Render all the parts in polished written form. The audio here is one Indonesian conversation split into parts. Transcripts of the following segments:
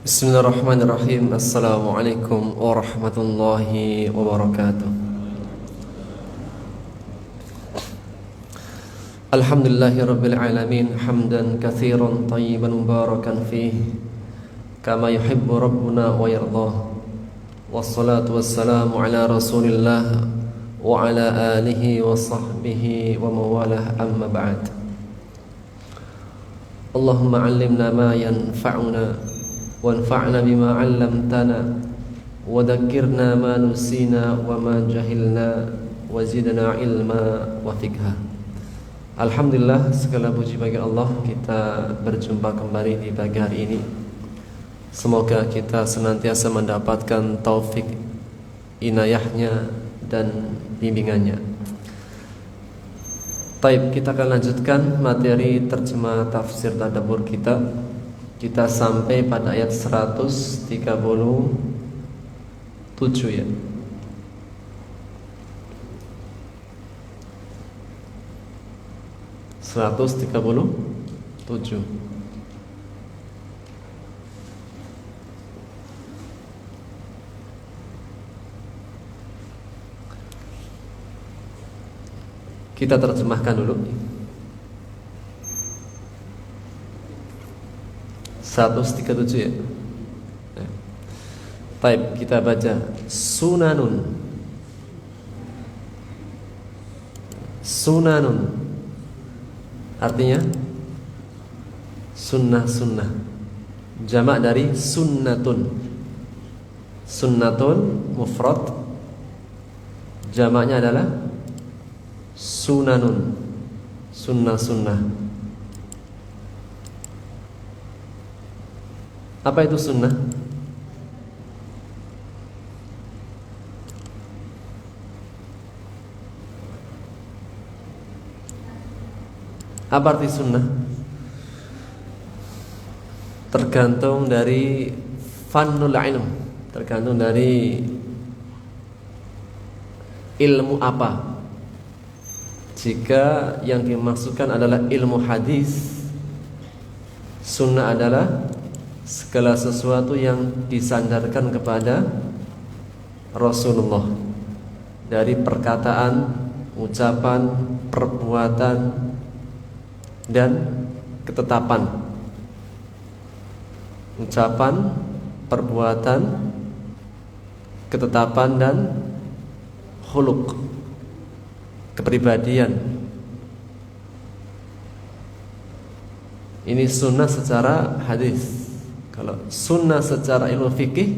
Bismillahirrahmanirrahim. Assalamualaikum warahmatullahi wabarakatuh. Alhamdulillahi rabbil alamin, hamdan katsiran tayyiban mubarakan fihi kama yuhibbu rabbuna wa yardah. Wassalatu wassalamu ala Rasulillah wa ala alihi wa sahbihi wa mawalah, amma ba'd. Allahumma 'allimna ma yanfa'una wanfa'na bima 'allamtana wa dzakkirna ma nusina wa ma jahilna wa zidna ilma wa fiqha. Alhamdulillah, segala puji bagi Allah, kita berjumpa kembali di pagi hari ini. Semoga kita senantiasa mendapatkan taufik, inayahnya dan bimbingannya. Baik, kita akan lanjutkan materi terjemah tafsir tadabbur kita. Kita sampai pada ayat 137 ya. Kita terjemahkan dulu. 137 ya. Baik, kita baca. Sunanun. Sunanun artinya sunnah-sunnah. Jamak dari sunnatun. Sunnatun mufrad, jamaknya adalah sunanun, sunnah-sunnah. Apa itu sunnah? Apa arti sunnah? Tergantung dari fannul ilm, tergantung dari ilmu apa. Jika yang dimaksudkan adalah ilmu hadis, sunnah adalah segala sesuatu yang disandarkan kepada Rasulullah, dari perkataan, ucapan, perbuatan, dan ketetapan. Ucapan, perbuatan, ketetapan, dan khuluq, kepribadian. Ini sunnah secara hadis. Kalau sunnah secara ilmu fikih,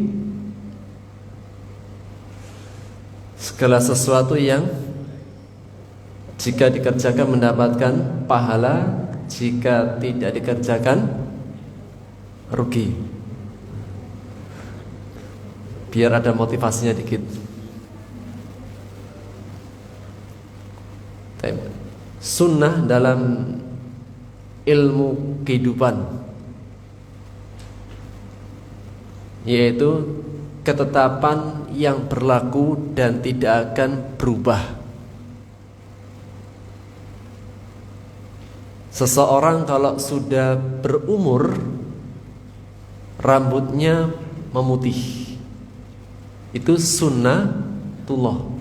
segala sesuatu yang jika dikerjakan mendapatkan pahala, jika tidak dikerjakan rugi. Biar ada motivasinya dikit. Sunnah dalam ilmu kehidupan, yaitu ketetapan yang berlaku dan tidak akan berubah. Seseorang kalau sudah berumur, rambutnya memutih, itu sunnatullah.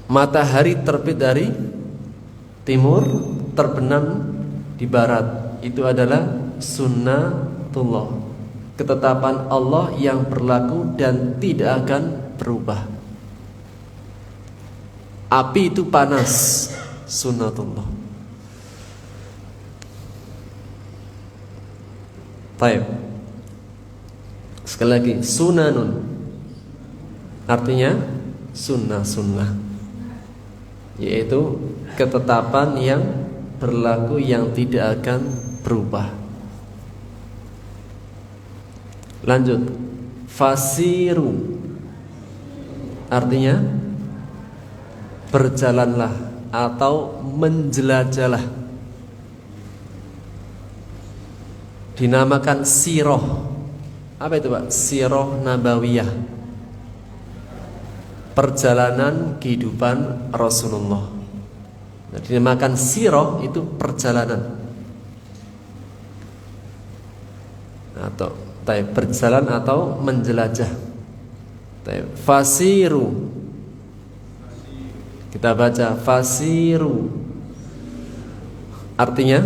Matahari terbit dari timur, terbenam di barat, itu adalah sunnatullah, ketetapan Allah yang berlaku dan tidak akan berubah. Api itu panas, sunnatullah. Baik. Sekali lagi, sunanun. artinya sunnah-sunnah, yaitu ketetapan yang berlaku yang tidak akan berubah. Lanjut, fasiru artinya berjalanlah atau menjelajahlah. Dinamakan siroh. Apa itu Pak? Siroh Nabawiyah, perjalanan kehidupan Rasulullah. Nah, dinamakan siroh itu perjalanan atau berjalan atau menjelajah. Fasiru, kita baca fasiru, artinya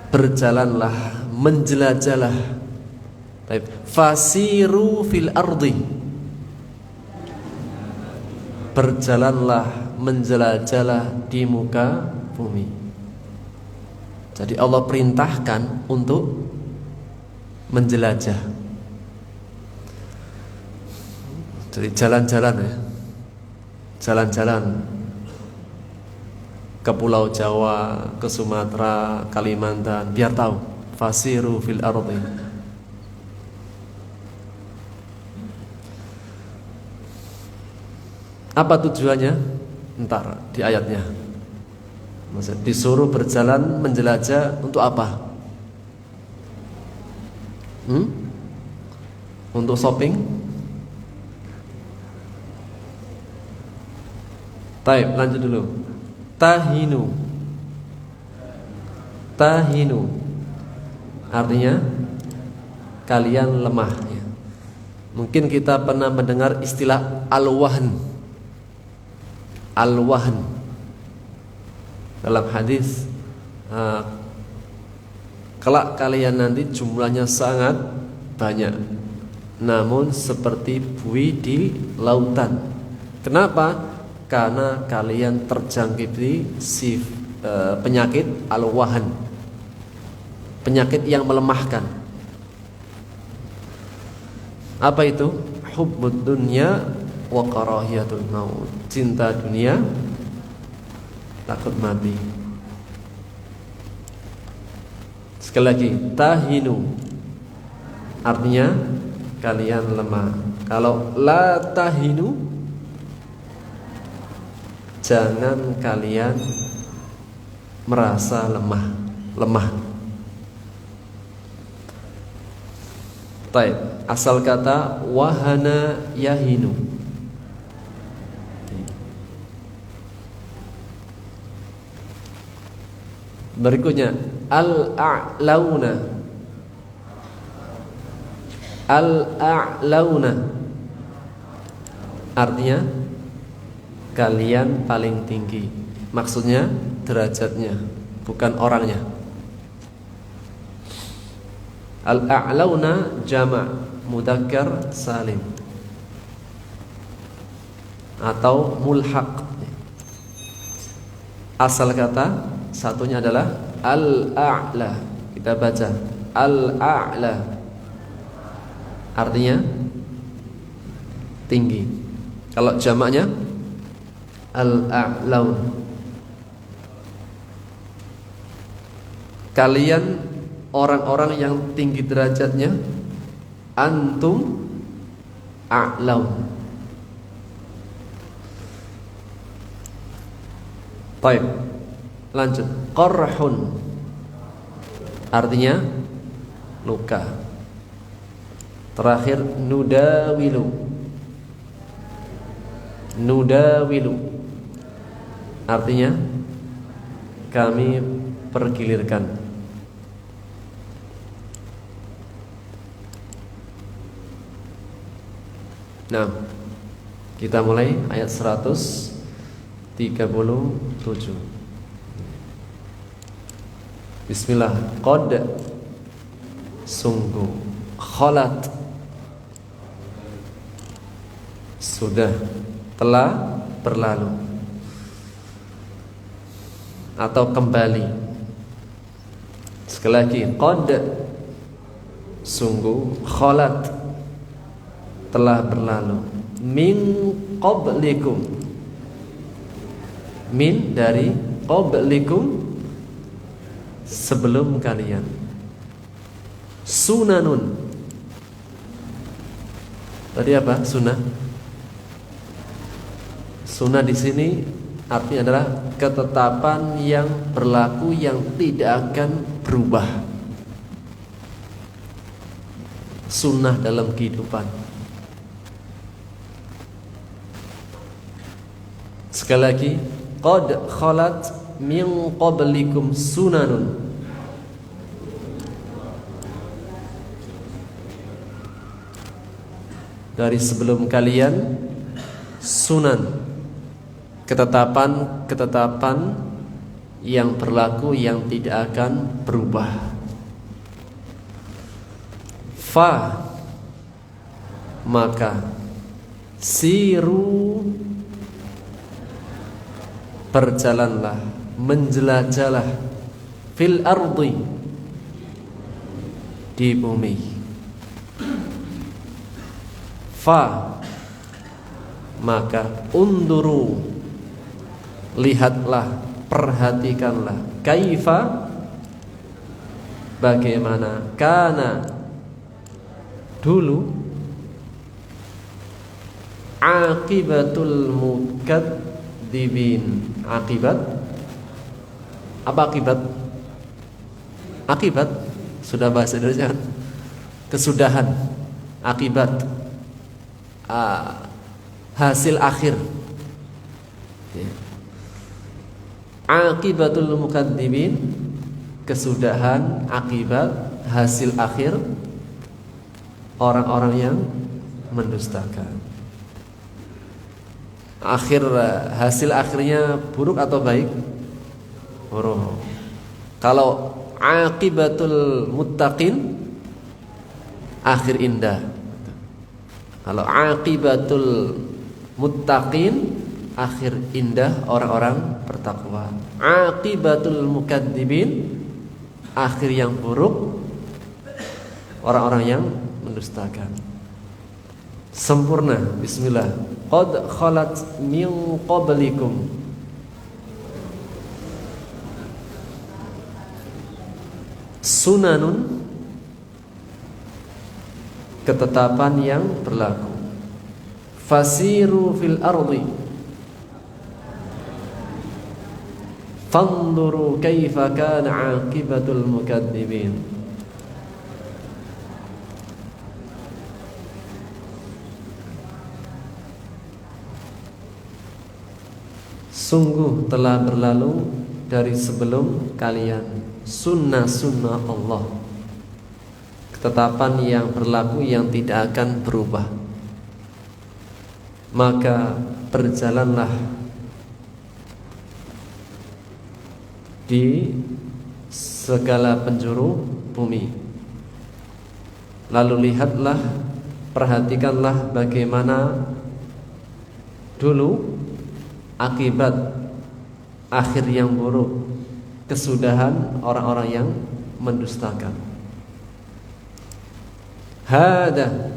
berjalanlah, menjelajahlah. Fasiru fil ardi, berjalanlah, menjelajahlah di muka bumi. Jadi Allah perintahkan untuk menjelajah. Jadi jalan-jalan ya, jalan-jalan ke Pulau Jawa, ke Sumatera, Kalimantan, biar tahu. Fasiru fil ardi. Apa tujuannya? Entar di ayatnya. Maksud, disuruh berjalan menjelajah untuk apa? Untuk shopping? Baik, lanjut dulu. Tahinu. Tahinu artinya kalian lemah ya. Mungkin kita pernah mendengar istilah al-wahn. Al-wahn dalam hadis, kelak kalian nanti jumlahnya sangat banyak, namun seperti buih di lautan. Kenapa? Karena kalian terjangkiti penyakit al-wahn, penyakit yang melemahkan. Apa itu? Hubbud dunya wa karahiyatul maut, cinta dunia, takut mati. Sekali lagi, tahinu artinya kalian lemah. Kalau la tahinu, jangan kalian merasa lemah. Baik, asal kata wahana yahinu. Berikutnya al-a'launa. Al-a'launa artinya kalian paling tinggi. Maksudnya derajatnya, bukan orangnya. Al-a'launa jama' mudzakkar salim atau mulhaq. Asal kata satunya adalah al-a'la. Kita baca al-a'la artinya tinggi. Kalau jamaknya al-a'laun. Kalian orang-orang yang tinggi derajatnya, antum a'laun. Baik, lanjut. Qarhun artinya luka. Terakhir nudawilu. Nudawilu artinya kami pergilirkan. Nah, kita mulai ayat 137. Bismillah. Qad, sungguh, khalat, sudah, telah berlalu atau kembali. Sekali lagi, qad, sungguh, khalat, telah berlalu. Min qablikum, min dari qablikum, sebelum kalian. Sunanun, tadi apa? Sunnah. Sunnah di sini artinya adalah ketetapan yang berlaku yang tidak akan berubah. Sunnah dalam kehidupan. Sekali lagi, qad khalat min qablikum sunanun, dari sebelum kalian sunan, ketetapan yang berlaku yang tidak akan berubah. Fa, maka siru, berjalanlah, menjelajahlah, fil ardi, di bumi. Fa, maka unduru, lihatlah, perhatikanlah, kaifa, bagaimana, kana, dulu, akibatul mukadzibin. Akibat, apa akibat? Akibat sudah bahasa Indonesia kan? Kesudahan, akibat, hasil akhir. Akibatul mukadzibin, kesudahan, akibat, hasil akhir orang-orang yang mendustakan. Hasil akhirnya buruk atau baik? Buruk. Kalau aqibatul muttaqin, akhir indah. Kalau aqibatul muttaqin, akhir indah orang-orang bertakwa. Aqibatul mukadzibin, akhir yang buruk orang-orang yang mendustakan. Sempurna. Bismillah. Qad khalat min qablikum. Sunanun, ketetapan yang berlaku. Fasiru fil ardi, fanzuru kaifa kana aqibatul mukadzibin. Sungguh telah berlalu dari sebelum kalian sunnah-sunnah Allah, ketetapan yang berlaku yang tidak akan berubah. Maka berjalanlah di segala penjuru bumi, lalu lihatlah, perhatikanlah bagaimana dulu akibat akhir yang buruk, kesudahan orang-orang yang mendustakan. Hada,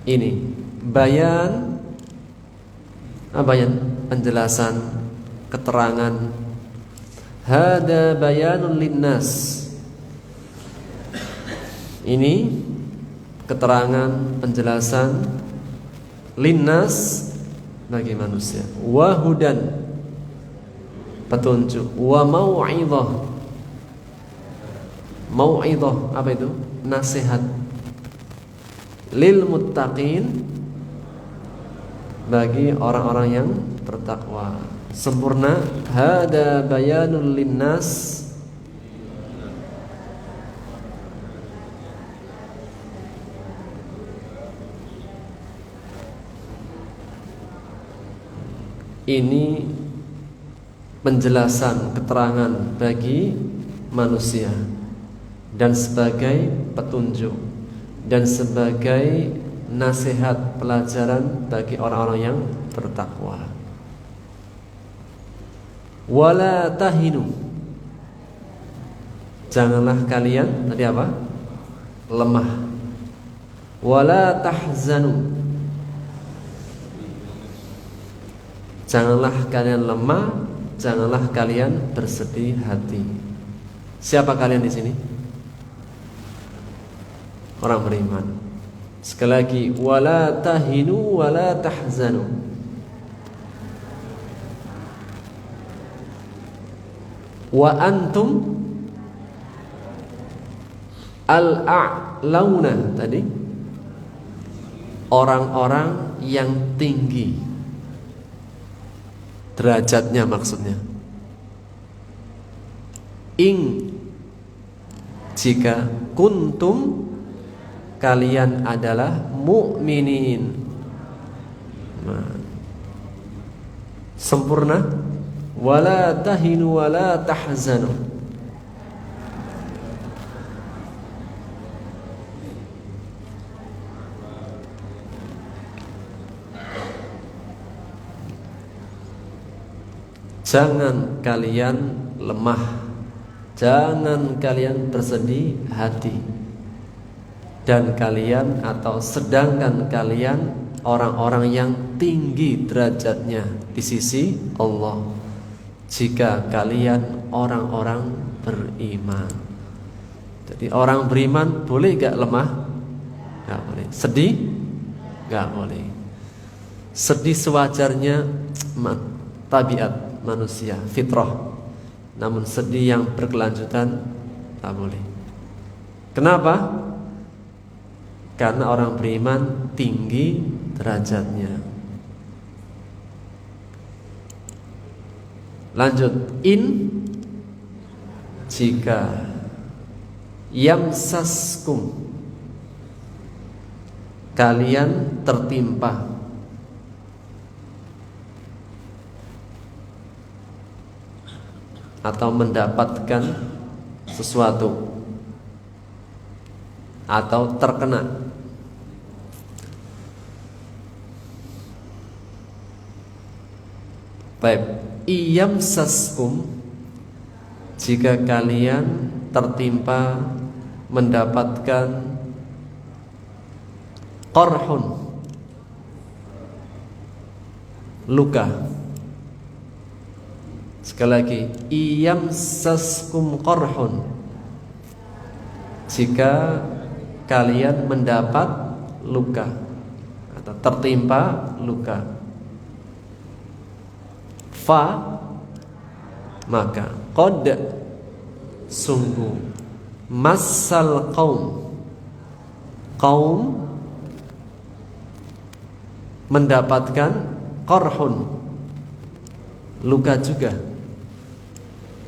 ini bayan, bayan, penjelasan, keterangan. Hada bayanun linnas, ini keterangan, penjelasan, linnas, bagi manusia. Wa hudan, petunjuk. Wa mau'idhah, mau'idhah apa itu? Nasihat. Lil muttaqin, bagi orang-orang yang bertakwa. Sempurna. Hada bayanul linnas, ini penjelasan, keterangan bagi manusia dan sebagai petunjuk dan sebagai nasihat, pelajaran bagi orang-orang yang bertakwa. Wala tahinu, janganlah kalian tadi apa? Lemah. wala tahzanu. Janganlah kalian lemah, janganlah kalian bersedih hati. Siapa kalian di sini? Orang beriman. Sekali lagi, wala tahinu wala tahzanu. Wa antum al-a'launa tadi, orang-orang yang tinggi derajatnya maksudnya. Jika kuntum, kalian adalah mukminin. Sempurna. Wala tahinu wala tahzanu. Jangan kalian lemah, jangan kalian bersedih hati, dan kalian atau sedangkan kalian orang-orang yang tinggi derajatnya di sisi Allah. Jika kalian orang-orang beriman. Jadi orang beriman boleh gak lemah? Gak boleh. Sedih? Gak boleh. Sedih sewajarnya, tabiat manusia, fitrah. Namun sedih yang berkelanjutan tak boleh. Kenapa? Karena orang beriman tinggi derajatnya. Lanjut, jika yamsaskum, kalian tertimpa atau mendapatkan sesuatu atau terkena. Baik, iyamsaskum, jika kalian tertimpa mendapatkan qarhun, luka. Sekali lagi, iyamsaskum qarhun, jika kalian mendapat luka atau tertimpa luka. Fa, maka qad, sungguh, massal kaum mendapatkan qarhun, luka juga.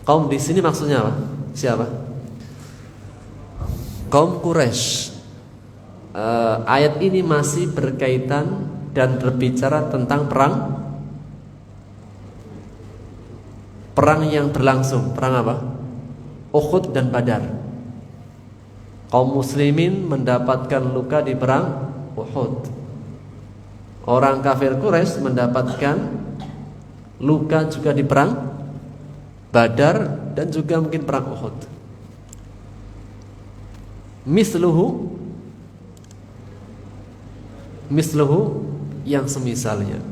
Kaum di sini maksudnya apa? Siapa? Kaum Quraisy. Ayat ini masih berkaitan dan berbicara tentang perang yang berlangsung. Perang apa? Uhud dan Badar. Kaum muslimin mendapatkan luka di perang Uhud. Orang kafir Quraisy mendapatkan luka juga di perang Badar dan juga mungkin perang Uhud. Misluhu yang semisalnya.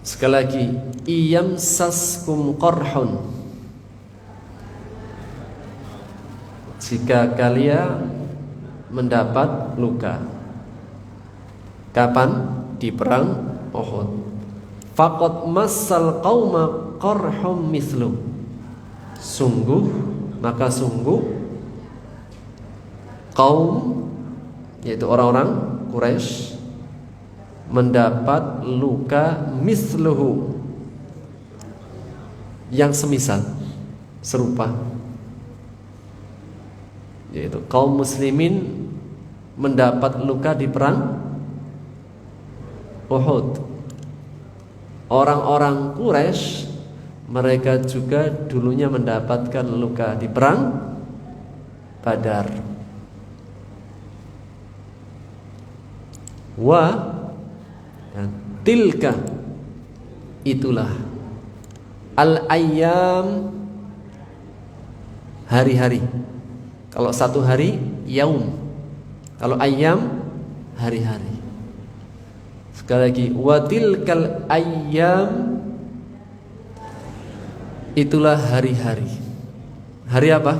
Sekali lagi, iyamsaskum qarhun, jika kalian mendapat luka. Kapan? Di perang Uhud. Faqad massal qauma qarhum mislu, maka sungguh kaum, yaitu orang-orang Quraisy, mendapat luka misluhu, yang semisal, serupa, yaitu kaum muslimin mendapat luka di perang Uhud. Orang-orang Quraisy, mereka juga dulunya mendapatkan luka di perang Badar. Dan tilka, itulah, al-ayyam, hari-hari. Kalau satu hari, yaum. Kalau ayyam hari-hari. Sekali lagi, wa tilkal ayyam, itulah hari-hari. Hari apa?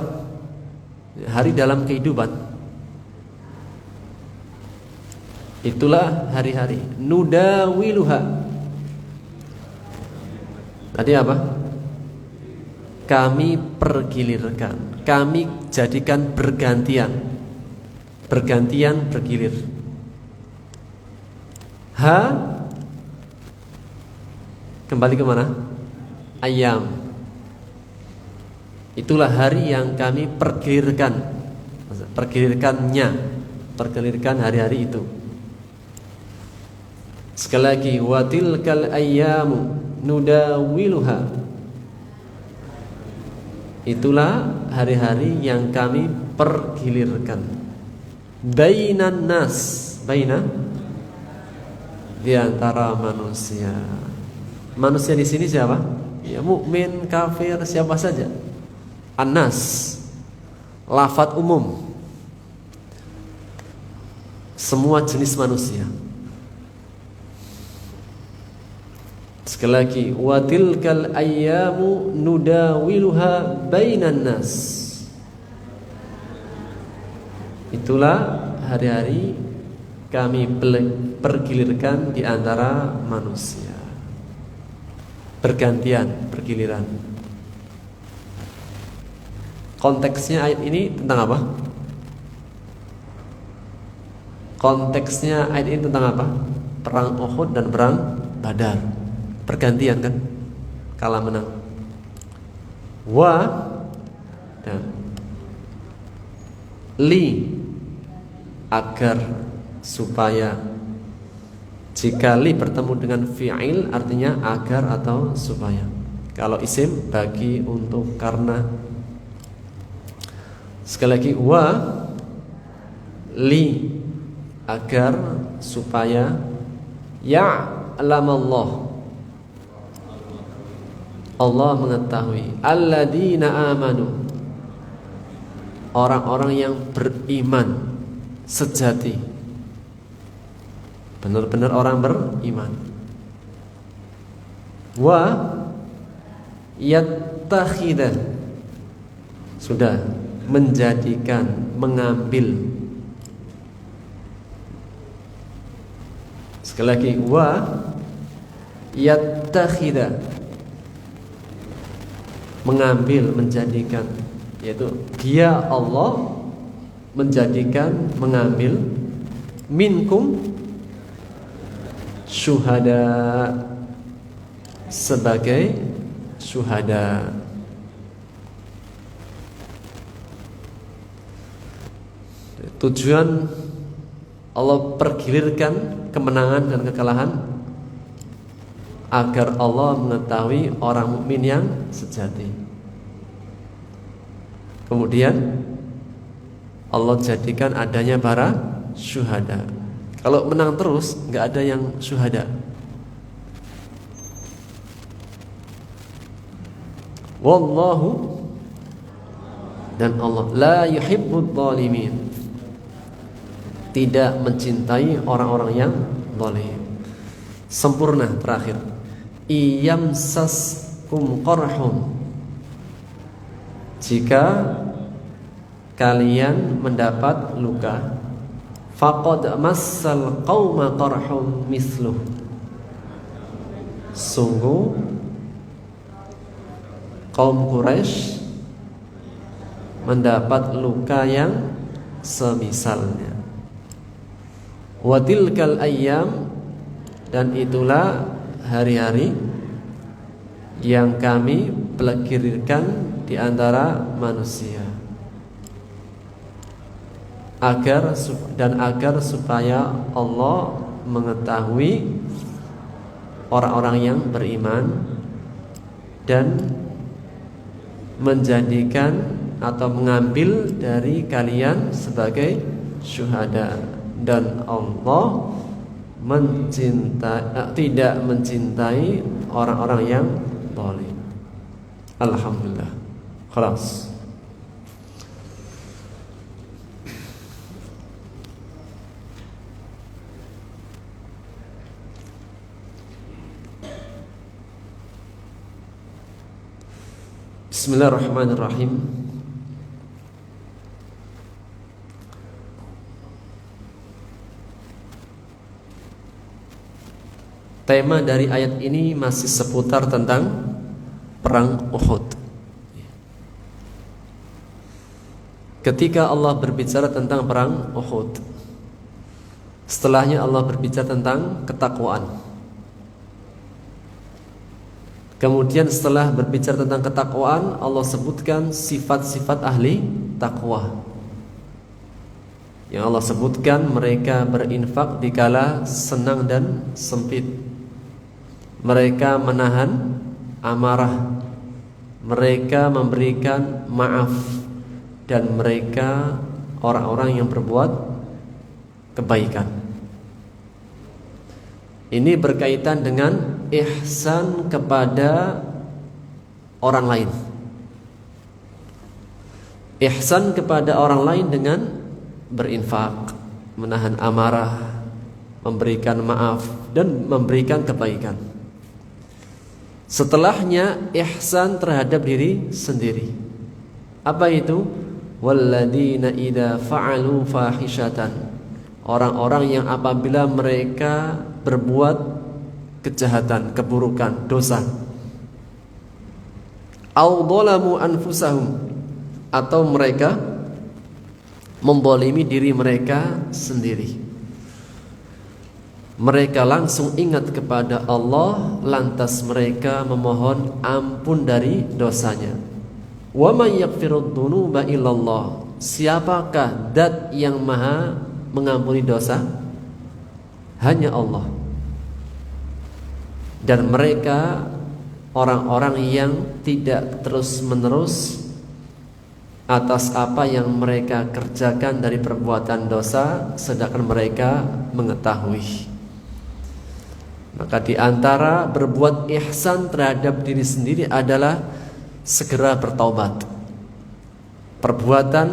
Hari dalam kehidupan. Itulah hari-hari. Nudawiluha. Tadi apa? Kami pergilirkan, kami jadikan bergantian. Bergantian bergilir. Kembali ke mana? Ayam. Itulah hari yang kami pergilirkan. Pergilirkan hari-hari itu. Sekali lagi, wa tilkal ayyamu nudawiluha. Itulah hari-hari yang kami pergilirkan. Bainan nas, baina, di antara manusia. Manusia di sini siapa? Ya, mukmin, kafir, siapa saja. An-nas, lafadz umum, semua jenis manusia. Sekali lagi, wa tilkal ayyamu nudawiluha bainan nas. Itulah hari-hari kami pergilirkan di antara manusia. Bergantian, bergiliran. Konteksnya ayat ini tentang apa? Konteksnya ayat ini tentang apa? Perang Uhud dan perang Badar. Pergantian kan? Kalah menang. Wa dan li, agar, supaya. Jika li bertemu dengan fi'il artinya agar atau supaya. Kalau isim bagi, untuk, karena. Sekali lagi, wa li, agar, supaya. Ya'lamallah, Allah mengetahui. Alladzina amanu, orang-orang yang beriman sejati, benar-benar orang beriman. Wa yattakhidha, sudah menjadikan, mengambil. Sekali lagi, wa yattakhidha, mengambil, menjadikan, yaitu dia Allah menjadikan, mengambil, minkum, syuhada, sebagai syuhada. Tujuan Allah pergilirkan kemenangan dan kekalahan agar Allah mengetahui orang mukmin yang sejati. Kemudian Allah jadikan adanya para syuhada. Kalau menang terus, nggak ada yang syuhada. Wallahu, dan Allah la yuhibbudz zalimin, tidak mencintai orang-orang yang zalim. Sempurna terakhir. Iyamsaskum qarhum, jika kalian mendapat luka, faqad massal qauma qarhum misluh, sungguh kaum Quraisy mendapat luka yang semisalnya. Wa tilkal ayyam, dan itulah hari-hari yang kami pergilirkan di antara manusia, agar supaya Allah mengetahui orang-orang yang beriman dan menjadikan atau mengambil dari kalian sebagai syuhada, dan Allah tidak mencintai orang-orang yang zalim. Alhamdulillah. Khalas. Bismillahirrahmanirrahim. Tema dari ayat ini masih seputar tentang perang Uhud. Ketika Allah berbicara tentang perang Uhud, setelahnya Allah berbicara tentang ketakwaan. Kemudian setelah berbicara tentang ketakwaan, Allah sebutkan sifat-sifat ahli takwa. Yang Allah sebutkan, mereka berinfak dikala senang dan sempit. Mereka menahan amarah, mereka memberikan maaf, dan mereka orang-orang yang berbuat kebaikan. Ini berkaitan dengan ihsan kepada orang lain. Ihsan kepada orang lain dengan berinfak, menahan amarah, memberikan maaf, dan memberikan kebaikan. Setelahnya ihsan terhadap diri sendiri. Apa itu? Walladzina idza fa'alu fahishatan. Orang-orang yang apabila mereka berbuat kejahatan, keburukan, dosa. Au dzalamu anfusahum, atau mereka membolimi diri mereka sendiri. Mereka langsung ingat kepada Allah, lantas mereka memohon ampun dari dosanya. Wa may yaghfirud dzunuba illallah. Siapakah zat yang maha mengampuni dosa? Hanya Allah. Dan mereka orang-orang yang tidak terus-menerus atas apa yang mereka kerjakan dari perbuatan dosa, sedangkan mereka mengetahui. Maka di antara berbuat ihsan terhadap diri sendiri adalah segera bertaubat. Perbuatan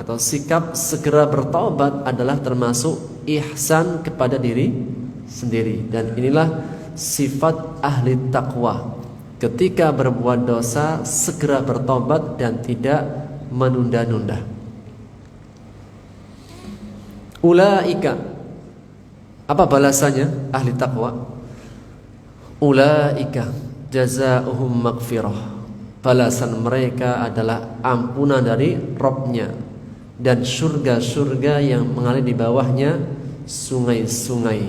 atau sikap segera bertaubat adalah termasuk ihsan kepada diri sendiri. Dan inilah sifat ahli takwa. Ketika berbuat dosa, segera bertaubat dan tidak menunda-nunda. Ulaika, apa balasannya ahli takwa? Ulaika jazaohum maghfirah. Balasan mereka adalah ampunan dari Rabb-nya dan surga-surga yang mengalir di bawahnya sungai-sungai,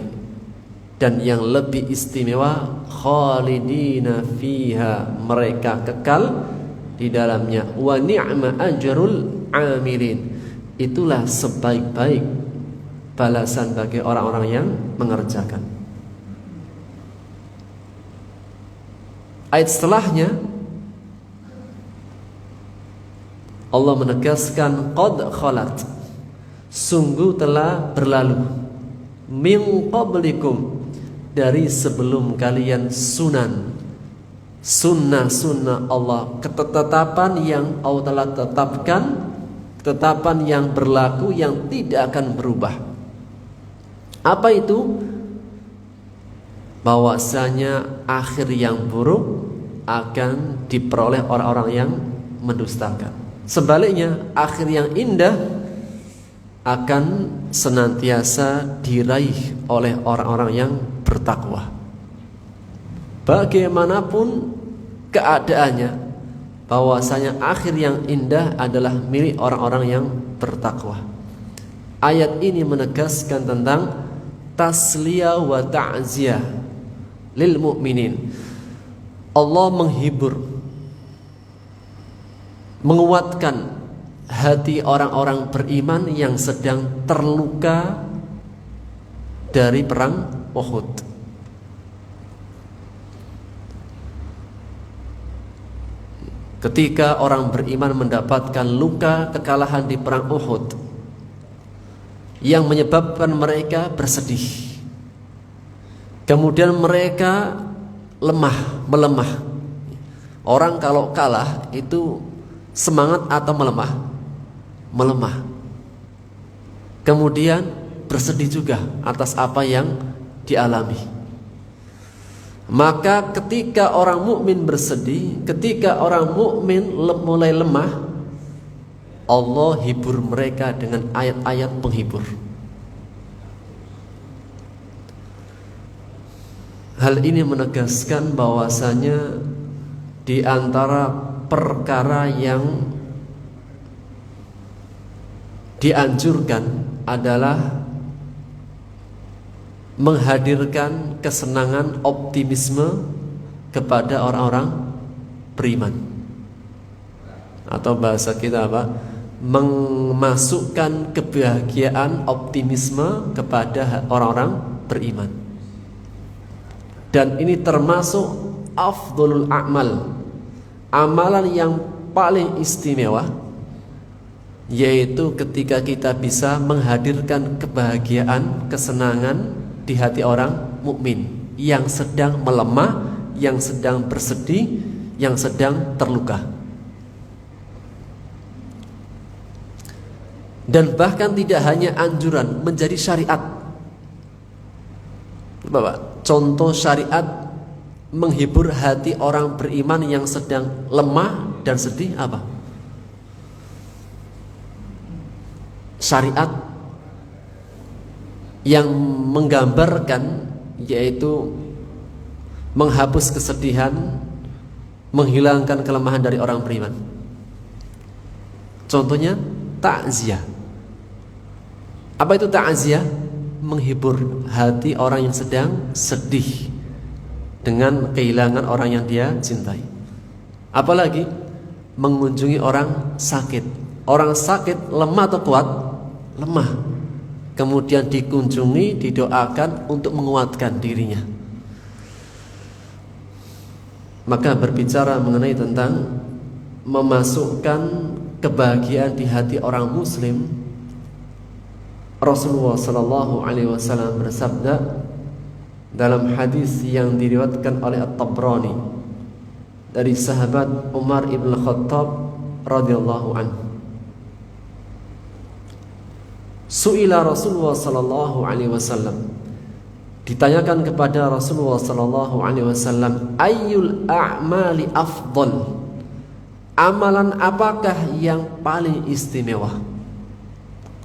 dan yang lebih istimewa khalidina fiha, mereka kekal di dalamnya. Wa ni'ma ajrul amilin. Itulah sebaik-baik balasan bagi orang-orang yang mengerjakan. Ayat setelahnya Allah menegaskan qad khalat, sungguh telah berlalu, min qablikum, dari sebelum kalian, sunnah Allah, ketetapan yang Allah telah tetapkan, ketetapan yang berlaku yang tidak akan berubah. Apa itu? Bahwasanya akhir yang buruk akan diperoleh orang-orang yang mendustakan. Sebaliknya, akhir yang indah akan senantiasa diraih oleh orang-orang yang bertakwa. Bagaimanapun keadaannya, bahwasanya akhir yang indah adalah milik orang-orang yang bertakwa. Ayat ini menegaskan tentang tasliyah wa ta'ziyah lil mu'minin. Allah menghibur, menguatkan hati orang-orang beriman yang sedang terluka dari perang Uhud. Ketika orang beriman mendapatkan luka kekalahan di perang Uhud yang menyebabkan mereka bersedih, kemudian mereka melemah. Orang kalau kalah itu semangat atau melemah. Kemudian bersedih juga atas apa yang dialami. Maka ketika orang mukmin bersedih, ketika orang mukmin mulai lemah, Allah hibur mereka dengan ayat-ayat penghibur. Hal ini menegaskan bahwasanya di antara perkara yang dianjurkan adalah menghadirkan kesenangan, optimisme kepada orang-orang beriman. Atau bahasa kita apa? Memasukkan kebahagiaan, optimisme kepada orang-orang beriman. Dan ini termasuk afdholul a'mal, amalan yang paling istimewa, yaitu ketika kita bisa menghadirkan kebahagiaan, kesenangan di hati orang mukmin yang sedang melemah, yang sedang bersedih, yang sedang terluka. Dan bahkan tidak hanya anjuran, menjadi syariat. Bapak, contoh syariat menghibur hati orang beriman yang sedang lemah dan sedih apa? Syariat yang menggambarkan, yaitu menghapus kesedihan, menghilangkan kelemahan dari orang beriman. Contohnya takziah. Apa itu takziah? Menghibur hati orang yang sedang sedih dengan kehilangan orang yang dia cintai. Apalagi mengunjungi orang sakit. Orang sakit lemah atau kuat? Lemah. Kemudian dikunjungi, didoakan untuk menguatkan dirinya. Maka berbicara mengenai tentang memasukkan kebahagiaan di hati orang muslim, Rasulullah sallallahu alaihi wasallam bersabda dalam hadis yang diriwayatkan oleh At-Tabrani dari sahabat Umar ibn Khattab radhiyallahu anhu. Su'ila Rasulullah sallallahu alaihi wasallam, ditanyakan kepada Rasulullah sallallahu alaihi wasallam, ayyul a'mali afdal, amalan apakah yang paling istimewa?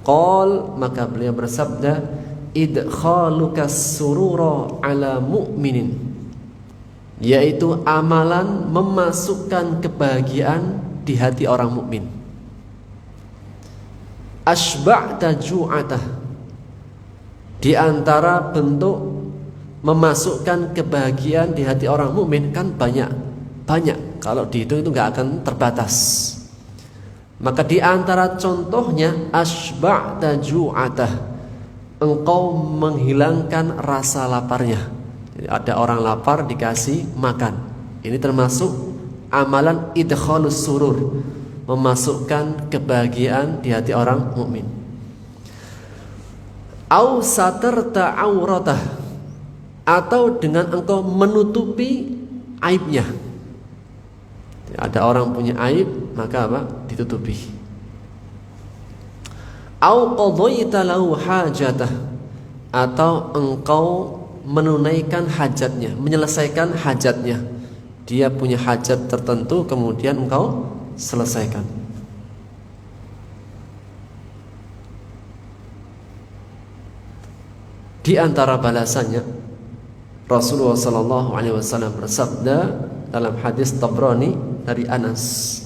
Qal, maka beliau bersabda, idkhaluka surura ala mu'minin, yaitu amalan memasukkan kebahagiaan di hati orang mukmin. Asba'ta ju'atah, di antara bentuk memasukkan kebahagiaan di hati orang mukmin kan banyak. Kalau dihitung itu nggak akan terbatas. Maka di antara contohnya asba'ta ju'atah, engkau menghilangkan rasa laparnya. Jadi ada orang lapar dikasih makan. Ini termasuk amalan idkhalus surur, memasukkan kebahagiaan di hati orang mukmin. Au satarta auratah, atau dengan engkau menutupi aibnya. Ada orang punya aib, maka apa? Ditutupi. Au qadaita lahu hajatah, atau engkau menunaikan hajatnya, menyelesaikan hajatnya. Dia punya hajat tertentu, kemudian engkau selesaikan. Di antara balasannya, Rasulullah sallallahu alaihi wasallam bersabda dalam hadis Tabrani dari Anas,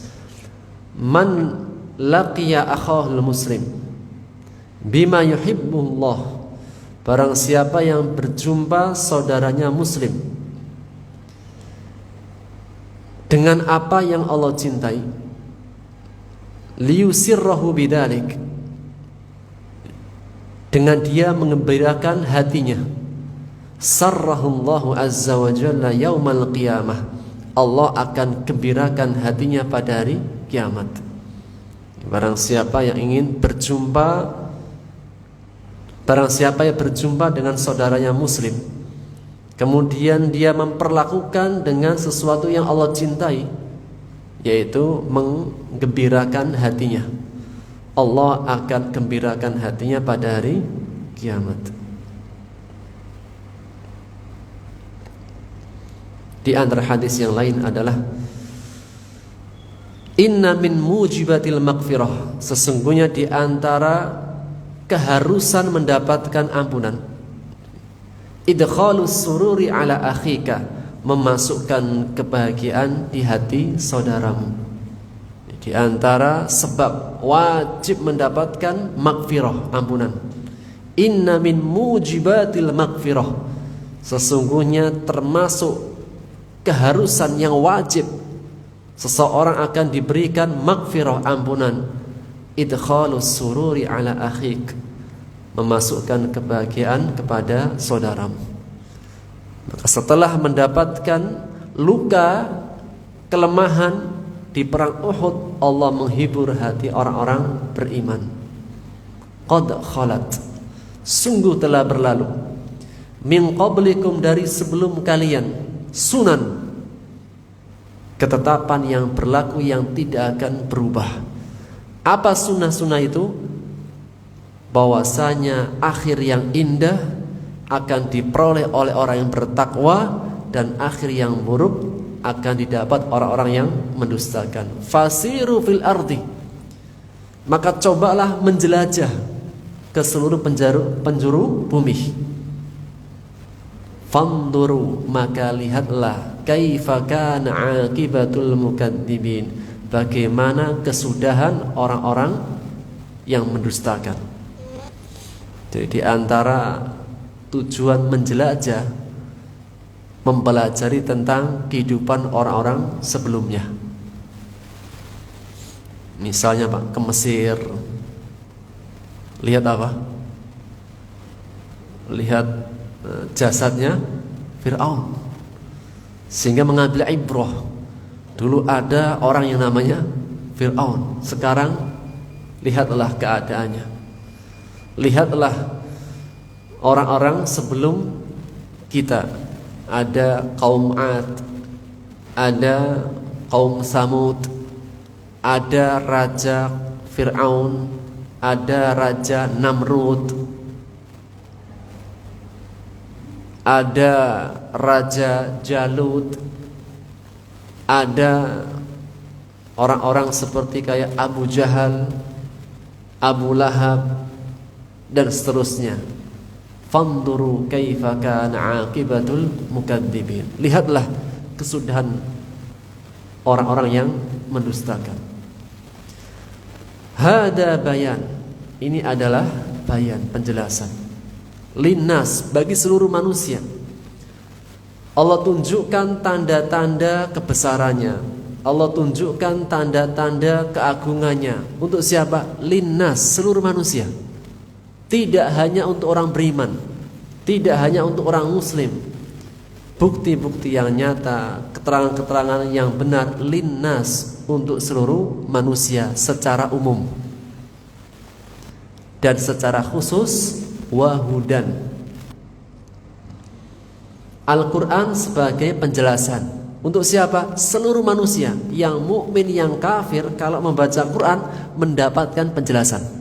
man laqiya akhahul muslim bima yuhibbullah, barang siapa yang berjumpa saudaranya muslim dengan apa yang Allah cintai, liyusirrahu bidzalik, dengan dia mengembirakan hatinya, sarrahullahu azza wa jalla yaumal qiyamah, Allah akan gembirakan hatinya pada hari kiamat. Barang siapa yang ingin berjumpa, barang siapa yang berjumpa dengan saudaranya muslim, kemudian dia memperlakukan dengan sesuatu yang Allah cintai, yaitu menggembirakan hatinya, Allah akan gembirakan hatinya pada hari kiamat. Di antara hadis yang lain adalah inna min mujibatil maghfirah, sesungguhnya di antara keharusan mendapatkan ampunan, idkhalus sururi ala akhika, memasukkan kebahagiaan di hati saudaramu. Di antara sebab wajib mendapatkan maghfirah, ampunan, inna min mujibatil maghfirah, sesungguhnya termasuk keharusan yang wajib seseorang akan diberikan maghfirah, ampunan, idkhalus sururi ala akhik, memasukkan kebahagiaan kepada saudaramu. Maka setelah mendapatkan luka, kelemahan di perang Uhud, Allah menghibur hati orang-orang beriman. Qad khalat, sungguh telah berlalu, min qablikum, dari sebelum kalian, sunan, ketetapan yang berlaku yang tidak akan berubah. Apa sunnah-sunnah itu? Bahwasanya akhir yang indah akan diperoleh oleh orang yang bertakwa, dan akhir yang buruk akan didapat orang-orang yang mendustakan. Fasiru fil ardi, maka cobalah menjelajah ke seluruh penjuru bumi. Fanduru, maka lihatlah, kaifa kana aqibatul mukadzibin, bagaimana kesudahan orang-orang yang mendustakan. Jadi di antara tujuan menjelajah, mempelajari tentang kehidupan orang-orang sebelumnya. Misalnya Pak, ke Mesir, lihat apa? Lihat jasadnya Fir'aun, sehingga mengambil ibrah. Dulu ada orang yang namanya Fir'aun, sekarang lihatlah keadaannya. Lihatlah orang-orang sebelum kita. Ada kaum Ad, ada kaum Samud, ada raja Fir'aun, ada raja Namrud, ada raja Jalut, ada orang-orang seperti kayak Abu Jahal, Abu Lahab, dan seterusnya. Fanduru kaifa kana aqibatul mukadzibin, lihatlah kesudahan orang-orang yang mendustakan. Hada bayan, ini adalah bayan, penjelasan, linnas, bagi seluruh manusia. Allah tunjukkan tanda-tanda kebesarannya, Allah tunjukkan tanda-tanda keagungannya. Untuk siapa? Linnas, seluruh manusia. Tidak hanya untuk orang beriman, tidak hanya untuk orang muslim. Bukti-bukti yang nyata, keterangan-keterangan yang benar, linnas, untuk seluruh manusia secara umum. Dan secara khusus, wahudan, Al-Quran sebagai penjelasan. Untuk siapa? Seluruh manusia, yang mukmin, yang kafir, kalau membaca Quran mendapatkan penjelasan.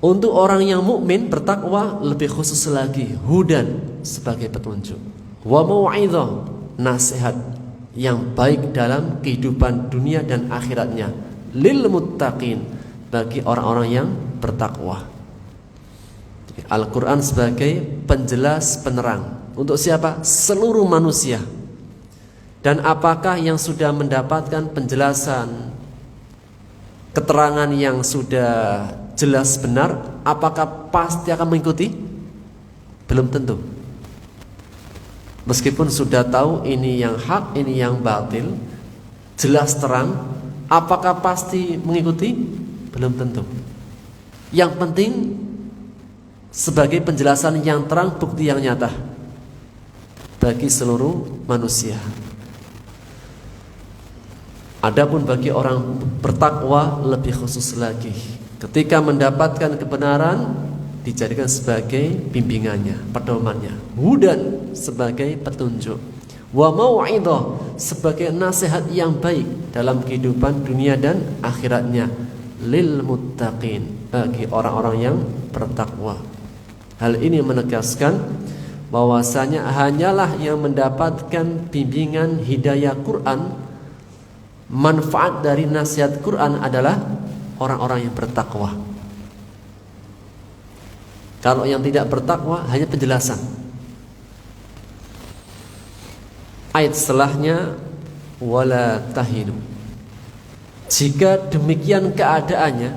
Untuk orang yang mukmin bertakwa lebih khusus lagi, hudan, sebagai petunjuk. Wa mau'izah, nasihat yang baik dalam kehidupan dunia dan akhiratnya. Lil muttaqin, bagi orang-orang yang bertakwa. Al-Quran sebagai penjelas, penerang. Untuk siapa? Seluruh manusia. Dan apakah yang sudah mendapatkan penjelasan, keterangan yang sudah jelas benar, apakah pasti akan mengikuti? Belum tentu. Meskipun sudah tahu ini yang hak, ini yang batil, jelas terang, apakah pasti mengikuti? Belum tentu. Yang penting sebagai penjelasan yang terang, bukti yang nyata bagi seluruh manusia. Adapun bagi orang bertakwa lebih khusus lagi, ketika mendapatkan kebenaran dijadikan sebagai bimbingannya, pedomannya. Hudan sebagai petunjuk, wa mau'izah sebagai nasihat yang baik dalam kehidupan dunia dan akhiratnya. Lil muttaqin, bagi orang-orang yang bertakwa. Hal ini menegaskan bahwasanya hanyalah yang mendapatkan bimbingan hidayah Quran, manfaat dari nasihat Quran adalah orang-orang yang bertakwa. Kalau yang tidak bertakwa hanya penjelasan. Ayat setelahnya wala tahinu. Jika demikian keadaannya,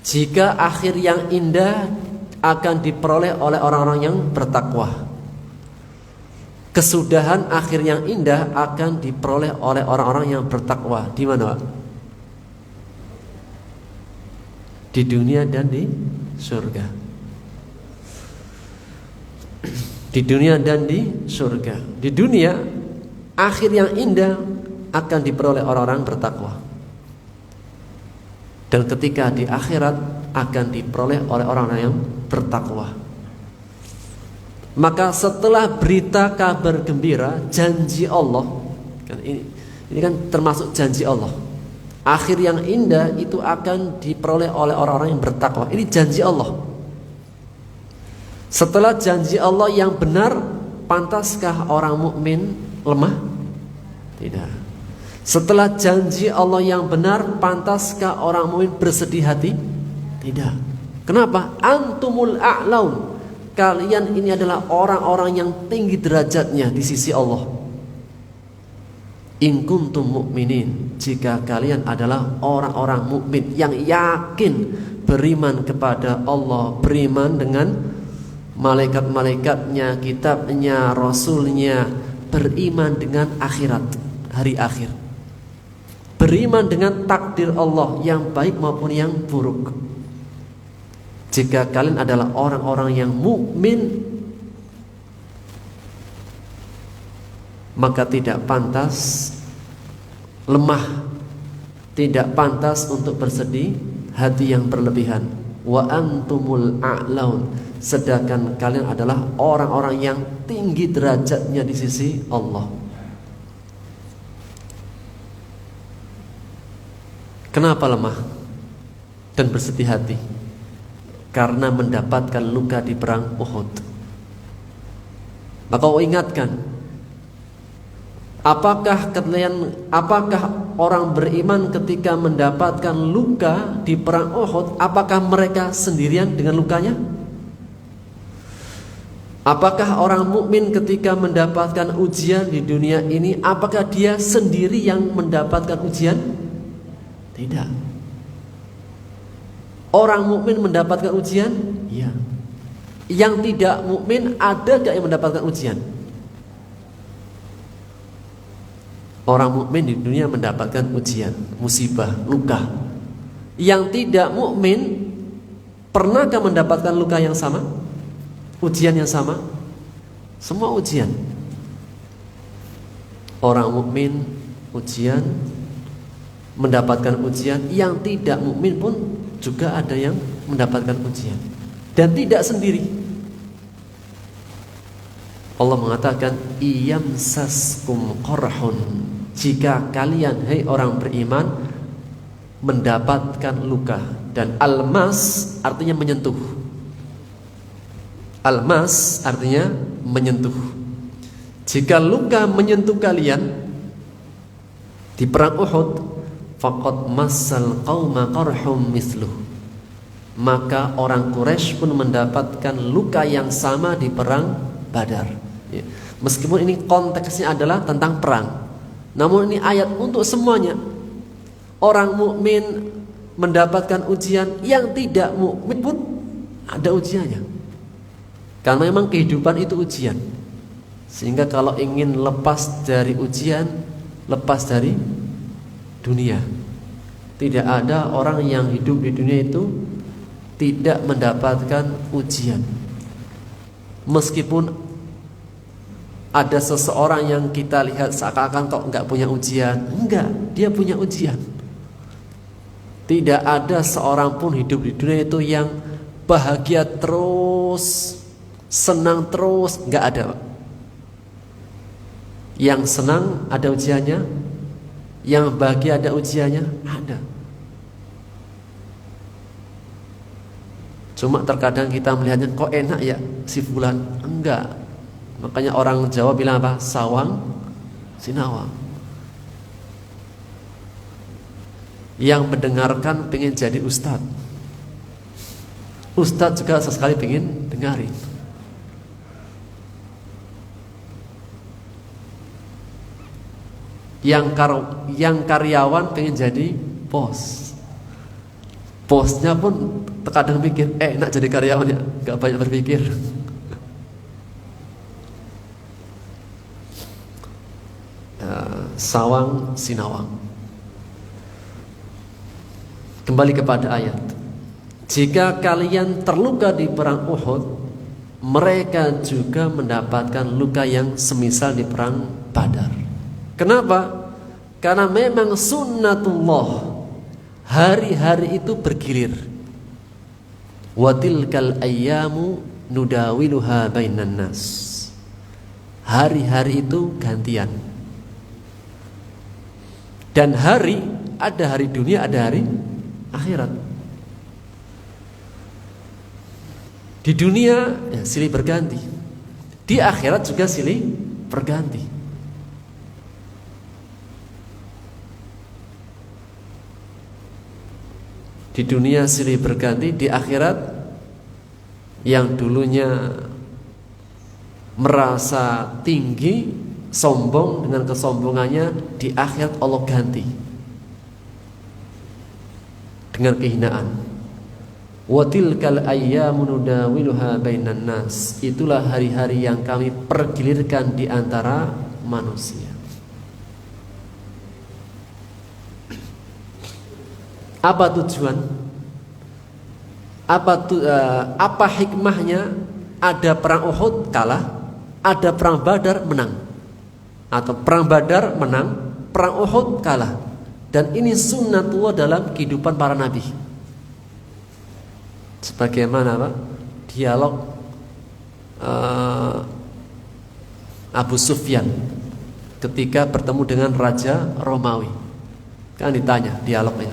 jika akhir yang indah akan diperoleh oleh orang-orang yang bertakwa, kesudahan akhir yang indah akan diperoleh oleh orang-orang yang bertakwa. Di mana, Pak? Di dunia dan di surga. Di dunia dan di surga. Di dunia akhir yang indah akan diperoleh orang-orang bertakwa, dan ketika di akhirat akan diperoleh oleh orang-orang yang bertakwa. Maka setelah berita kabar gembira, janji Allah, kan ini kan termasuk janji Allah. Akhir yang indah itu akan diperoleh oleh orang-orang yang bertakwa. Ini janji Allah. Setelah janji Allah yang benar, pantaskah orang mukmin lemah? Tidak. Setelah janji Allah yang benar, pantaskah orang mukmin bersedih hati? Tidak. Kenapa? Antumul a'laun. Kalian ini adalah orang-orang yang tinggi derajatnya di sisi Allah. In kuntum mu'minin, jika kalian adalah orang-orang mukmin yang yakin beriman kepada Allah, beriman dengan malaikat-malaikatnya, kitabnya, rasulnya, beriman dengan akhirat, hari akhir, beriman dengan takdir Allah yang baik maupun yang buruk. Jika kalian adalah orang-orang yang mukmin, maka tidak pantas lemah, tidak pantas untuk bersedih hati yang berlebihan. Wa antumul a'laun, sedangkan kalian adalah orang-orang yang tinggi derajatnya di sisi Allah. Kenapa lemah dan bersedih hati? Karena mendapatkan luka di perang Uhud. Maka kau ingatkan, apakah orang beriman ketika mendapatkan luka di perang Uhud, apakah mereka sendirian dengan lukanya? Apakah orang mukmin ketika mendapatkan ujian di dunia ini, apakah dia sendiri yang mendapatkan ujian? Tidak. Orang mukmin mendapatkan ujian? Iya. Yang tidak mukmin ada gak yang mendapatkan ujian? Orang mukmin di dunia mendapatkan ujian, musibah, luka. Yang tidak mukmin pernahkah mendapatkan luka yang sama? Ujian yang sama? Semua ujian. Orang mukmin ujian, mendapatkan ujian. Yang tidak mukmin pun juga ada yang mendapatkan ujian, dan tidak sendiri. Allah mengatakan iyamsaskum qarhun, jika kalian hai orang beriman mendapatkan luka. Dan almas artinya menyentuh. Almas artinya menyentuh. Jika luka menyentuh kalian di perang Uhud, faqad massal qauma qarhum mithluh, maka orang Quraisy pun mendapatkan luka yang sama di perang Badar. Ya. Meskipun ini konteksnya adalah tentang perang, namun ini ayat untuk semuanya. Orang mukmin mendapatkan ujian, yang tidak mukmin pun ada ujiannya. Karena memang kehidupan itu ujian. Sehingga kalau ingin lepas dari ujian, lepas dari dunia. Tidak ada orang yang hidup di dunia itu tidak mendapatkan ujian. Meskipun ada seseorang yang kita lihat seakan-akan kok enggak punya ujian. Enggak, dia punya ujian. Tidak ada seorang pun hidup di dunia itu yang bahagia terus, senang terus, enggak ada. Yang senang ada ujiannya, yang bahagia ada ujiannya, ada. Cuma terkadang kita melihatnya kok enak ya si fulan. Enggak, Makanya orang Jawa bilang apa? Sawang sinawang. Yang mendengarkan pengen jadi ustadz, ustadz juga sesekali pengen dengarin. Yang karyawan pengen jadi bos, bosnya pun terkadang mikir, enak jadi karyawan ya, gak banyak berpikir. Sawang sinawang. Kembali kepada ayat. Jika kalian terluka di perang Uhud, mereka juga mendapatkan luka yang semisal di perang Badar. Kenapa? Karena memang sunnatullah, hari-hari itu bergilir. Wa tilkal ayyamu nudawiluha bainan nas. Hari-hari itu gantian. Dan hari, ada hari dunia, ada hari akhirat. Di dunia ya, silih berganti. Di akhirat juga silih berganti. Di dunia silih berganti, di akhirat yang dulunya merasa tinggi, sombong dengan kesombongannya, di akhirat Allah ganti dengan kehinaan. Wa tilkal ayyamu nudawiluha bainan nas. Itulah hari-hari yang kami pergilirkan di antara manusia. Apa tujuan? Apa hikmahnya? Ada perang Uhud kalah, ada perang Badar menang, atau perang Badar menang, perang Uhud kalah. Dan ini sunnatullah dalam kehidupan para nabi. Sebagaimana Pak? Dialog Abu Sufyan ketika bertemu dengan Raja Romawi. Kan ditanya dialognya,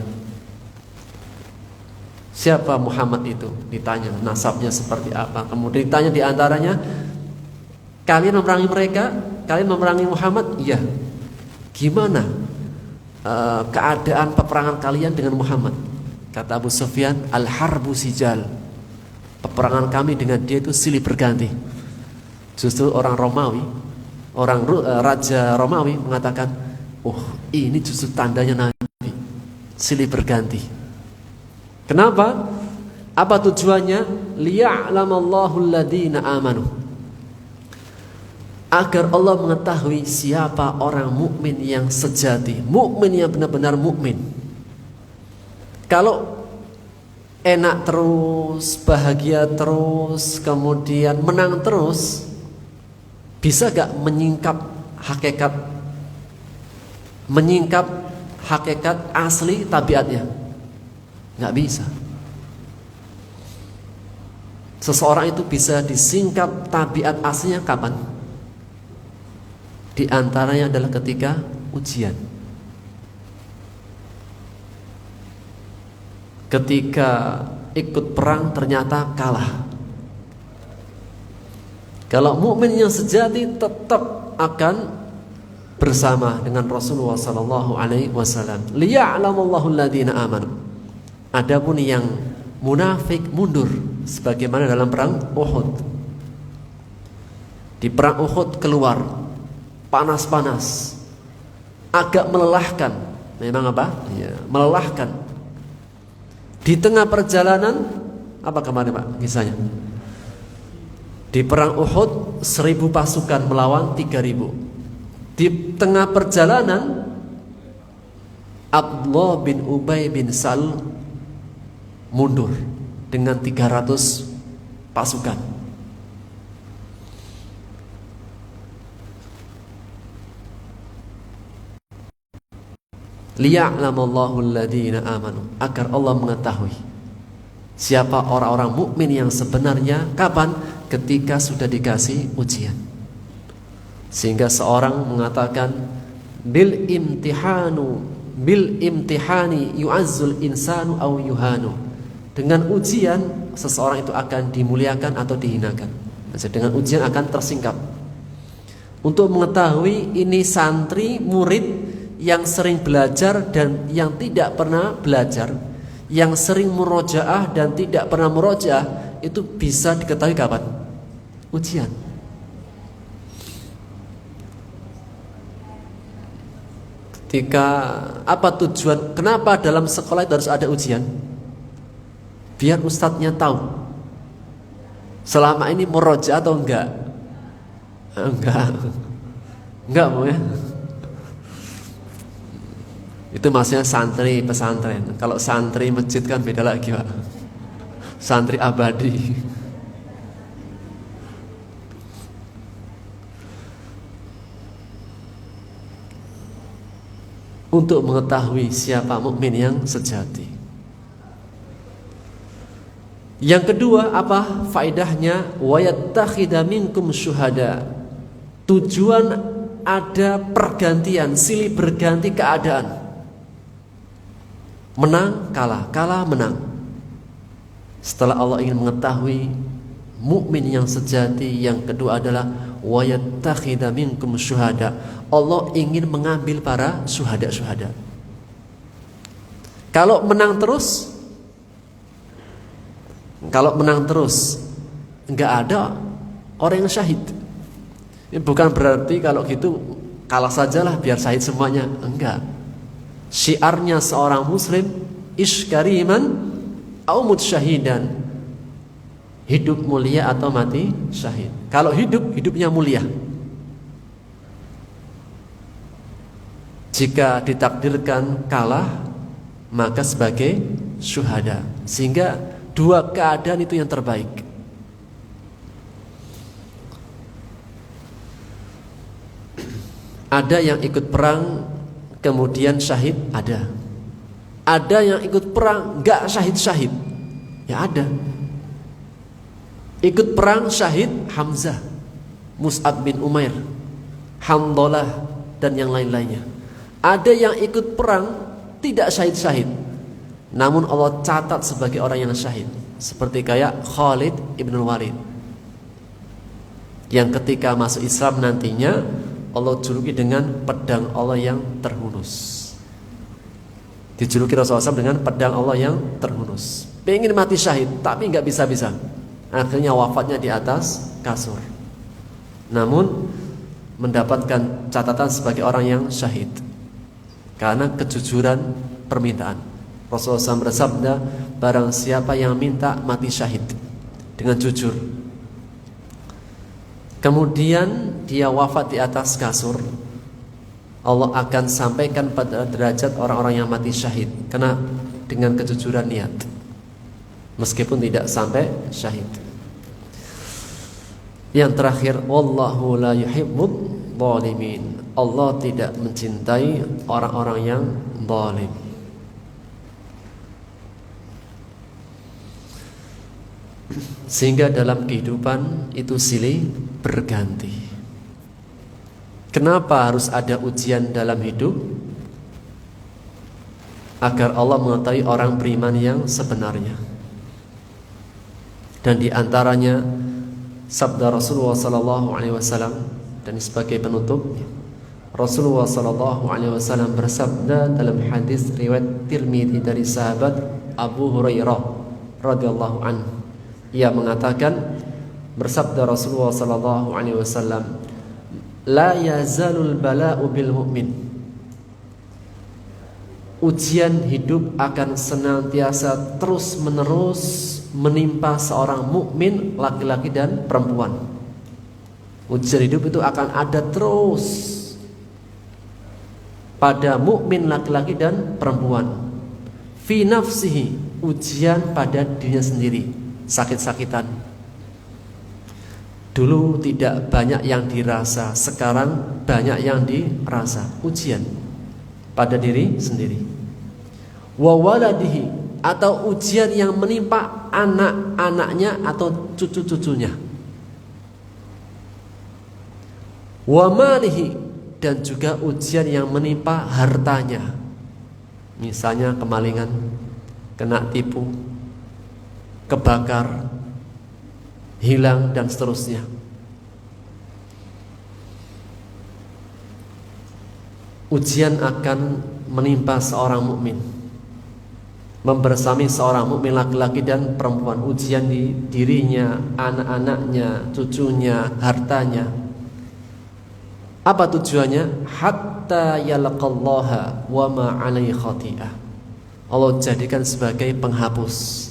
siapa Muhammad itu? Ditanya nasabnya seperti apa. Kemudian ditanya diantaranya, kalian memerangi mereka? Kalian memerangi Muhammad? Iya. Gimana keadaan peperangan kalian dengan Muhammad? Kata Abu Sufyan, al-harbu sijal. Peperangan kami dengan dia itu silih berganti. Justru orang Romawi, Raja Romawi mengatakan, oh ini justru tandanya Nabi, silih berganti. Kenapa? Apa tujuannya? Liya'lamallahu alladhina amanu. Agar Allah mengetahui siapa orang mukmin yang sejati, mukmin yang benar-benar mukmin. Kalau enak terus, bahagia terus, kemudian menang terus, bisa gak menyingkap hakikat asli tabiatnya? Gak bisa. Seseorang itu bisa disingkap tabiat aslinya kapan? Di antaranya adalah ketika ujian. Ketika ikut perang ternyata kalah. Kalau mukmin yang sejati tetap akan bersama dengan Rasulullah sallallahu alaihi wasallam. Liya'lamallahu alladhina amanu. Adapun yang munafik mundur sebagaimana dalam perang Uhud. Di perang Uhud keluar panas-panas, agak melelahkan. Memang apa? Ya, melelahkan. Di tengah perjalanan, apa kemarin Pak kisahnya? Di perang Uhud 1000 pasukan melawan 3000. Di tengah perjalanan Abdullah bin Ubay bin Salul mundur dengan 300 pasukan. Liya'lamallahu alladhina amanu, agar Allah mengetahui siapa orang-orang mukmin yang sebenarnya kapan? Ketika sudah dikasih ujian. Sehingga seorang mengatakan bil imtihani yu'azzul insanu aw yuhanu. Dengan ujian seseorang itu akan dimuliakan atau dihinakan. Maksudnya dengan ujian akan tersingkap untuk mengetahui ini santri, murid yang sering belajar dan yang tidak pernah belajar, yang sering murojaah dan tidak pernah murojaah, itu bisa diketahui kapan? Ujian. Ketika apa tujuan? Kenapa dalam sekolah itu harus ada ujian? Biar ustadznya tahu selama ini murojaah atau enggak. Enggak mau ya. Itu maksudnya santri pesantren. Kalau santri masjid kan beda lagi, Pak. Santri abadi. Untuk mengetahui siapa mukmin yang sejati. Yang kedua apa faedahnya? Wa yattakhidha minkum syuhada. Tujuan ada pergantian, silih berganti keadaan. Menang, kalah, kalah, menang. Setelah Allah ingin mengetahui mukmin yang sejati, yang kedua adalah wa yattakhidha minkum syuhada. Allah ingin mengambil para syuhada-syuhada. Kalau menang terus enggak ada orang yang syahid. Ini bukan berarti kalau gitu kalah sajalah biar syahid semuanya, enggak. Syiarnya seorang muslim ish kariman au mut syahidan. Hidup mulia atau mati syahid. Kalau hidupnya mulia. Jika ditakdirkan kalah, maka sebagai syuhada. Sehingga dua keadaan itu yang terbaik. Ada yang ikut perang kemudian syahid, ada. Ada yang ikut perang enggak syahid-syahid. Ya ada. Ikut perang syahid Hamzah, Mus'ab bin Umair, Hamdalah dan yang lain-lainnya. Ada yang ikut perang tidak syahid-syahid, namun Allah catat sebagai orang yang syahid. Seperti kayak Khalid ibn Walid, yang ketika masuk Islam nantinya Allah juluki dengan pedang Allah yang terhunus. Dijuluki Rasulullah SAW dengan pedang Allah yang terhunus. Pengen mati syahid tapi nggak bisa-bisa. Akhirnya wafatnya di atas kasur. Namun mendapatkan catatan sebagai orang yang syahid karena kejujuran permintaan. Rasulullah SAW bersabda, barang siapa yang minta mati syahid dengan jujur, kemudian dia wafat di atas kasur, Allah akan sampaikan pada derajat orang-orang yang mati syahid karena dengan kejujuran niat, meskipun tidak sampai syahid. Yang terakhir, wallahu la yuhibbul zalimin. Allah tidak mencintai orang-orang yang zalim. Sehingga dalam kehidupan itu silih berganti. Kenapa harus ada ujian dalam hidup? Agar Allah mengetahui orang beriman yang sebenarnya. Dan di antaranya sabda Rasulullah SAW, dan sebagai penutup, Rasulullah SAW bersabda dalam hadis riwayat Tirmidzi dari sahabat Abu Hurairah radhiyallahu anhu. Ia mengatakan, bersabda Rasulullah SAW, la yazalul bala'u bil mu'min. Ujian hidup akan senantiasa terus menerus menimpa seorang mukmin laki-laki dan perempuan. Ujian hidup itu akan ada terus pada mukmin laki-laki dan perempuan. Fi nafsihi, ujian pada dirinya sendiri, sakit-sakitan. Dulu tidak banyak yang dirasa, sekarang banyak yang dirasa. Ujian pada diri sendiri. Wa waladihi, atau ujian yang menimpa anak-anaknya atau cucu-cucunya. Wa malihi, dan juga ujian yang menimpa hartanya. Misalnya kemalingan, kena tipu, kebakar, hilang dan seterusnya. ujian akan menimpa seorang mukmin, membersami seorang mukmin laki-laki dan perempuan. Ujian di dirinya, anak-anaknya, cucunya, hartanya. Apa tujuannya? Hatta yalaqallaha wa ma 'alaihi khati'ah. Allah jadikan sebagai penghapus,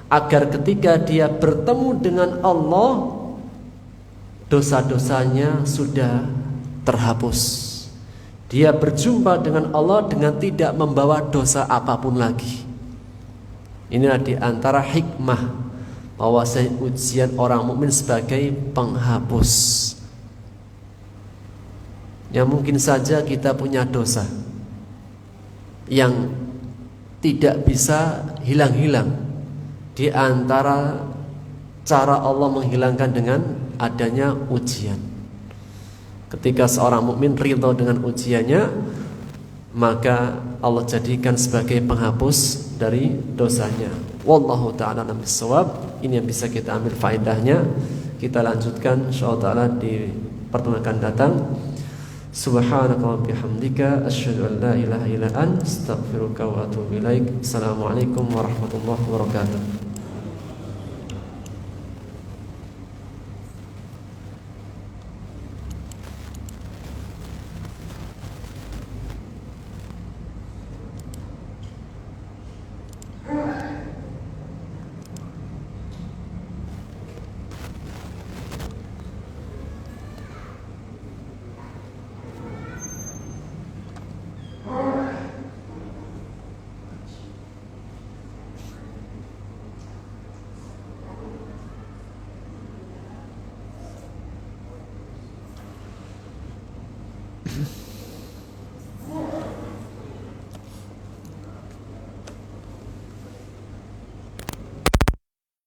agar ketika dia bertemu dengan Allah, dosa-dosanya sudah terhapus. Dia berjumpa dengan Allah dengan tidak membawa dosa apapun lagi. Inilah di antara hikmah bahwa ujian orang mukmin sebagai penghapus. Ya, mungkin saja kita punya dosa yang tidak bisa hilang-hilang. Di antara cara Allah menghilangkan dengan adanya ujian. Ketika seorang mukmin ridha dengan ujiannya, maka Allah jadikan sebagai penghapus dari dosanya. Wallahu ta'ala a'lam bissawab. Ini yang bisa kita ambil faedahnya. Kita lanjutkan insyaallah ta'ala di pertemuan akan datang. Subhanaka wa bihamdika asyhadu an la ilaha illa anta astaghfiruka wa atubu ilaik. Assalamualaikum warahmatullahi wabarakatuh.